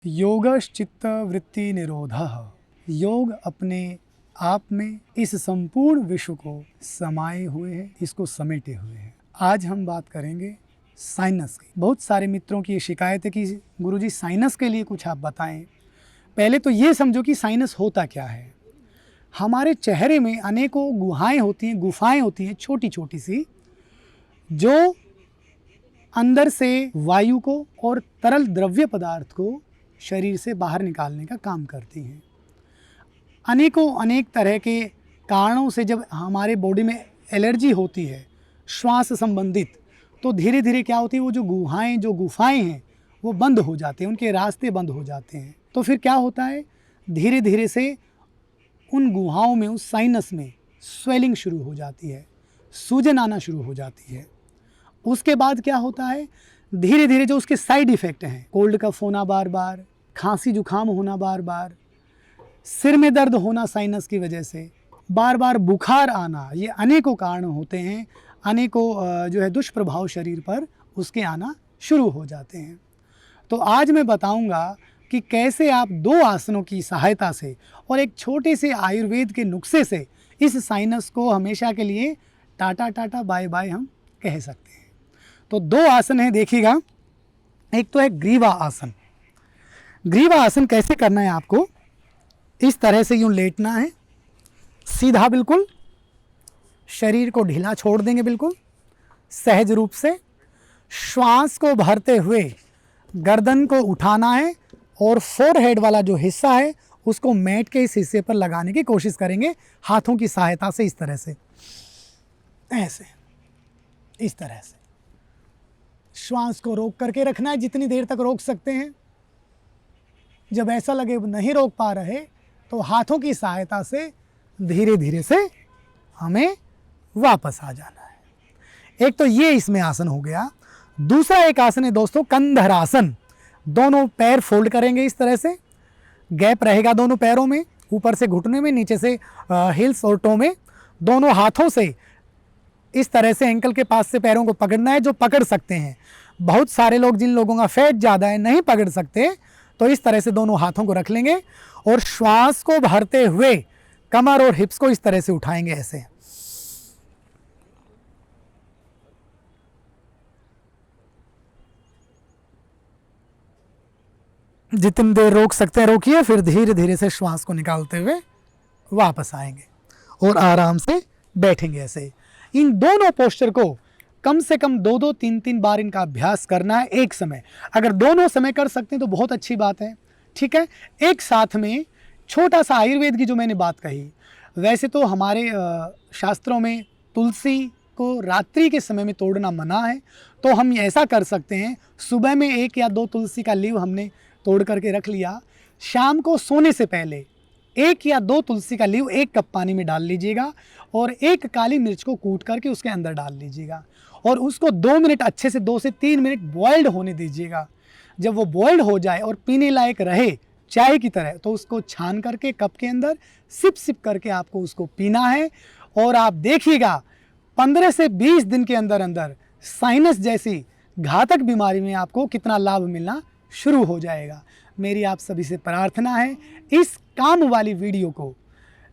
योगश्चित्त वृत्ति निरोधः। योग अपने आप में इस संपूर्ण विश्व को समाये हुए है, इसको समेटे हुए है। आज हम बात करेंगे साइनस की। बहुत सारे मित्रों की ये शिकायत है कि गुरुजी साइनस के लिए कुछ आप बताएं। पहले तो ये समझो कि साइनस होता क्या है। हमारे चेहरे में अनेकों गुफाएं होती हैं छोटी छोटी सी, जो अंदर से वायु को और तरल द्रव्य पदार्थ को शरीर से बाहर निकालने का काम करती हैं। अनेक तरह के कारणों से जब हमारे बॉडी में एलर्जी होती है श्वास संबंधित, तो धीरे धीरे क्या होती है, वो जो गुफाएं हैं वो बंद हो जाते हैं, उनके रास्ते बंद हो जाते हैं। तो फिर क्या होता है, धीरे धीरे से उन गुहाओं में, उस साइनस में स्वेलिंग शुरू हो जाती है, सूजन आना शुरू हो जाती है। उसके बाद क्या होता है, धीरे धीरे जो उसके साइड इफ़ेक्ट हैं, कोल्ड कफ होना बार बार, खांसी जुकाम होना बार बार, सिर में दर्द होना साइनस की वजह से, बार बार बुखार आना, ये अनेकों कारण होते हैं, अनेकों जो है दुष्प्रभाव शरीर पर उसके आना शुरू हो जाते हैं। तो आज मैं बताऊंगा कि कैसे आप 2 आसनों की सहायता से और एक छोटे से आयुर्वेद के नुस्खे से इस साइनस को हमेशा के लिए टाटा टाटा बाय बाय हम कह सकते हैं। तो 2 आसन हैं, देखिएगा। एक तो है ग्रीवा आसन। ग्रीवा आसन कैसे करना है आपको, इस तरह से यूं लेटना है, सीधा बिल्कुल, शरीर को ढीला छोड़ देंगे बिल्कुल सहज रूप से। श्वास को भरते हुए गर्दन को उठाना है और फोरहेड वाला जो हिस्सा है उसको मैट के इस हिस्से पर लगाने की कोशिश करेंगे हाथों की सहायता से, इस तरह से, ऐसे, इस तरह से। श्वास को रोक करके रखना है, जितनी देर तक रोक सकते हैं। जब ऐसा लगे नहीं रोक पा रहे तो हाथों की सहायता से धीरे धीरे से हमें वापस आ जाना है। एक तो ये इसमें आसन हो गया। दूसरा एक आसन है दोस्तों कंधरासन। दोनों पैर फोल्ड करेंगे इस तरह से, गैप रहेगा दोनों पैरों में, ऊपर से घुटने में, नीचे से हिल्स और टो में। दोनों हाथों से इस तरह से एंकल के पास से पैरों को पकड़ना है, जो पकड़ सकते हैं। बहुत सारे लोग, जिन लोगों का फैट ज़्यादा है, नहीं पकड़ सकते, तो इस तरह से दोनों हाथों को रख लेंगे और श्वास को भरते हुए कमर और हिप्स को इस तरह से उठाएंगे ऐसे। जितनी देर रोक सकते हैं रोकिए, फिर धीरे धीरे से श्वास को निकालते हुए वापस आएंगे और आराम से बैठेंगे ऐसे। इन दोनों पोस्चर को कम से कम 2-2, 3-3 बार इनका अभ्यास करना है एक समय। अगर दोनों समय कर सकते हैं तो बहुत अच्छी बात है, ठीक है। एक साथ में छोटा सा आयुर्वेद की जो मैंने बात कही, वैसे तो हमारे शास्त्रों में तुलसी को रात्रि के समय में तोड़ना मना है, तो हम ऐसा कर सकते हैं, सुबह में 1 या 2 तुलसी का लीव हमने तोड़ करके रख लिया, शाम को सोने से पहले 1 या 2 तुलसी का लीव 1 कप पानी में डाल लीजिएगा और 1 काली मिर्च को कूट करके उसके अंदर डाल लीजिएगा और उसको 2 मिनट अच्छे से, 2 से 3 मिनट बॉयल्ड होने दीजिएगा। जब वो बॉयल्ड हो जाए और पीने लायक रहे चाय की तरह, तो उसको छान करके कप के अंदर सिप सिप करके आपको उसको पीना है। और आप देखिएगा 15 से 20 दिन के अंदर अंदर साइनस जैसी घातक बीमारी में आपको कितना लाभ मिलना शुरू हो जाएगा। मेरी आप सभी से प्रार्थना है, इस काम वाली वीडियो को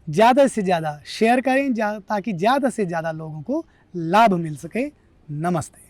ज़्यादा से ज़्यादा शेयर करें, ताकि ज़्यादा से ज़्यादा लोगों को लाभ मिल सके। नमस्ते।